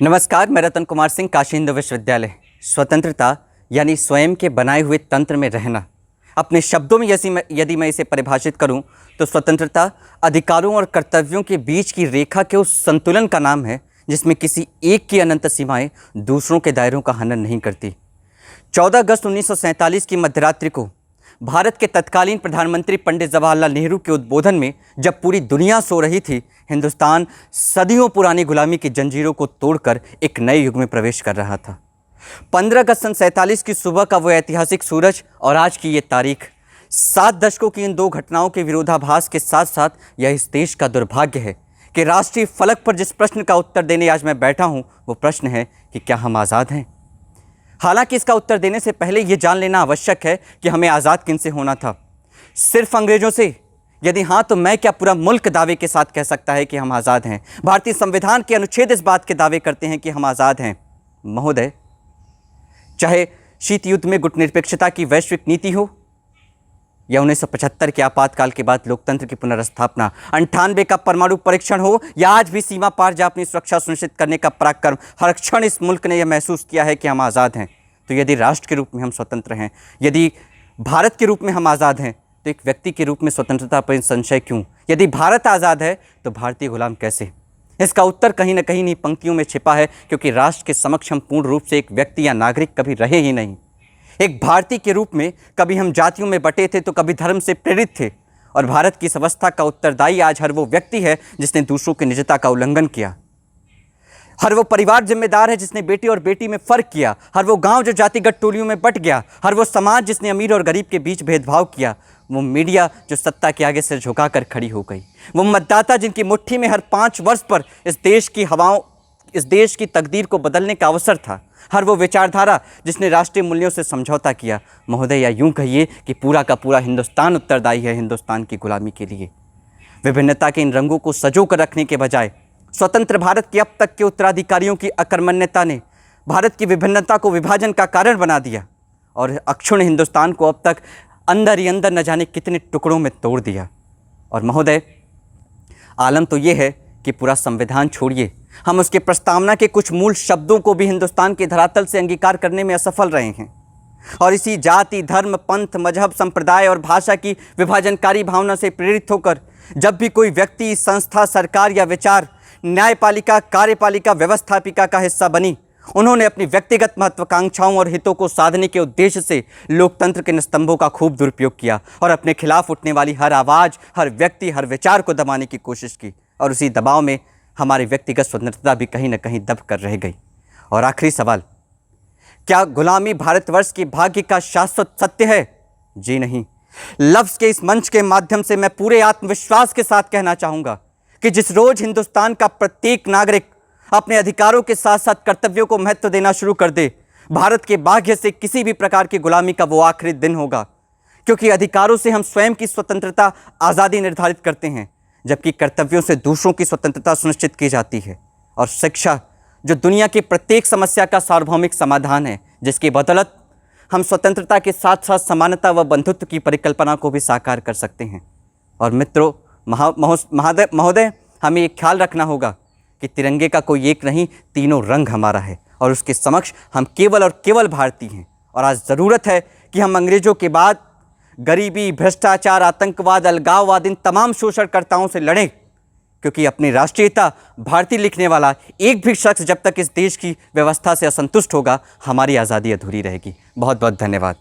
नमस्कार, मैं रतन कुमार सिंह, काशी हिंदू विश्वविद्यालय। स्वतंत्रता यानी स्वयं के बनाए हुए तंत्र में रहना। अपने शब्दों में यदि मैं इसे परिभाषित करूं तो स्वतंत्रता अधिकारों और कर्तव्यों के बीच की रेखा के उस संतुलन का नाम है जिसमें किसी एक की अनंत सीमाएं दूसरों के दायरों का हनन नहीं करती। 14 अगस्त 1947 की मध्यरात्रि को भारत के तत्कालीन प्रधानमंत्री पंडित जवाहरलाल नेहरू के उद्बोधन में जब पूरी दुनिया सो रही थी, हिंदुस्तान सदियों पुरानी गुलामी की जंजीरों को तोड़कर एक नए युग में प्रवेश कर रहा था। 15 अगस्त सन 47 की सुबह का वो ऐतिहासिक सूरज और आज की ये तारीख, 7 दशकों की इन दो घटनाओं के विरोधाभास के साथ साथ यह इस देश का दुर्भाग्य है कि राष्ट्रीय फलक पर जिस प्रश्न का उत्तर देने आज मैं बैठा हूँ वो प्रश्न है कि क्या हम आज़ाद हैं। हालांकि इसका उत्तर देने से पहले ये जान लेना आवश्यक है कि हमें आज़ाद किन से होना था। सिर्फ अंग्रेजों से? यदि हाँ, तो मैं क्या पूरा मुल्क दावे के साथ कह सकता है कि हम आज़ाद हैं? भारतीय संविधान के अनुच्छेद इस बात के दावे करते हैं कि हम आज़ाद हैं। महोदय, चाहे शीत युद्ध में गुटनिरपेक्षता की वैश्विक नीति हो या 1975 के आपातकाल के बाद लोकतंत्र की पुनर्स्थापना, 98 का परमाणु परीक्षण हो या आज भी सीमा पार जा अपनी सुरक्षा सुनिश्चित करने का पराक्रम, हर क्षण इस मुल्क ने यह महसूस किया है कि हम आज़ाद हैं। तो यदि राष्ट्र के रूप में हम स्वतंत्र हैं, यदि भारत के रूप में हम आज़ाद हैं, तो एक व्यक्ति के रूप में स्वतंत्रता पर संशय क्यों? यदि भारत आज़ाद है तो भारतीय गुलाम कैसे? इसका उत्तर कहीं ना कहीं इन्हीं पंक्तियों में छिपा है, क्योंकि राष्ट्र के समक्ष हम पूर्ण रूप से एक व्यक्ति या नागरिक कभी रहे ही नहीं। एक भारतीय के रूप में कभी हम जातियों में बटे थे तो कभी धर्म से प्रेरित थे, और भारत की इस अवस्था का उत्तरदायी आज हर वो व्यक्ति है जिसने दूसरों की निजता का उल्लंघन किया। हर वो परिवार जिम्मेदार है जिसने बेटी और बेटी में फर्क किया। हर वो गांव जो जातिगत टोलियों में बट गया। हर वो समाज जिसने अमीर और गरीब के बीच भेदभाव किया। वो मीडिया जो सत्ता के आगे सिर झुकाकर खड़ी हो गई। वो मतदाता जिनकी मुट्ठी में हर 5 वर्ष पर इस देश की हवाओं, इस देश की तकदीर को बदलने का अवसर था। हर वो विचारधारा जिसने राष्ट्रीय मूल्यों से समझौता किया। महोदय, या यूं कहिए कि पूरा का पूरा हिंदुस्तान उत्तरदायी है हिंदुस्तान की गुलामी के लिए। विभिन्नता के इन रंगों को सजो कर रखने के बजाय स्वतंत्र भारत के अब तक के उत्तराधिकारियों की अकर्मण्यता ने भारत की विभिन्नता को विभाजन का कारण बना दिया और अक्षुण्ण हिंदुस्तान को अब तक अंदर ही अंदर न जाने कितने टुकड़ों में तोड़ दिया। और महोदय, आलम तो ये है कि पूरा संविधान छोड़िए, हम उसके प्रस्तावना के कुछ मूल शब्दों को भी हिंदुस्तान के धरातल से अंगीकार करने में असफल रहे हैं। और इसी जाति, धर्म, पंथ, मजहब, संप्रदाय और भाषा की विभाजनकारी भावना से प्रेरित होकर जब भी कोई व्यक्ति, संस्था, सरकार या विचार न्यायपालिका, कार्यपालिका, व्यवस्थापिका का हिस्सा बनी, उन्होंने अपनी व्यक्तिगत महत्वाकांक्षाओं और हितों को साधने के उद्देश्य से लोकतंत्र के स्तंभों का खूब दुरुपयोग किया और अपने खिलाफ उठने वाली हर आवाज़, हर व्यक्ति, हर विचार को दबाने की कोशिश की। और उसी दबाव में हमारी व्यक्तिगत स्वतंत्रता भी कहीं न कहीं दब कर रह गई। और आखिरी सवाल, क्या गुलामी भारतवर्ष के भाग्य का शाश्वत सत्य है? जी नहीं। लफ्ज़ के इस मंच के माध्यम से मैं पूरे आत्मविश्वास के साथ कहना चाहूँगा कि जिस रोज़ हिंदुस्तान का प्रत्येक नागरिक अपने अधिकारों के साथ साथ कर्तव्यों को महत्व देना शुरू कर दे, भारत के भाग्य से किसी भी प्रकार की गुलामी का वो आखिरी दिन होगा। क्योंकि अधिकारों से हम स्वयं की स्वतंत्रता, आज़ादी निर्धारित करते हैं, जबकि कर्तव्यों से दूसरों की स्वतंत्रता सुनिश्चित की जाती है। और शिक्षा जो दुनिया की प्रत्येक समस्या का सार्वभौमिक समाधान है, जिसकी बदौलत हम स्वतंत्रता के साथ साथ समानता व बंधुत्व की परिकल्पना को भी साकार कर सकते हैं। और मित्रों, महोदय, हमें एक ख्याल रखना होगा कि तिरंगे का कोई एक नहीं, तीनों रंग हमारा है और उसके समक्ष हम केवल और केवल भारतीय हैं। और आज ज़रूरत है कि हम अंग्रेज़ों के बाद गरीबी, भ्रष्टाचार, आतंकवाद, अलगाववाद, इन तमाम शोषणकर्ताओं से लड़ें, क्योंकि अपनी राष्ट्रीयता भारतीय लिखने वाला एक भी शख्स जब तक इस देश की व्यवस्था से असंतुष्ट होगा, हमारी आज़ादी अधूरी रहेगी। बहुत बहुत धन्यवाद।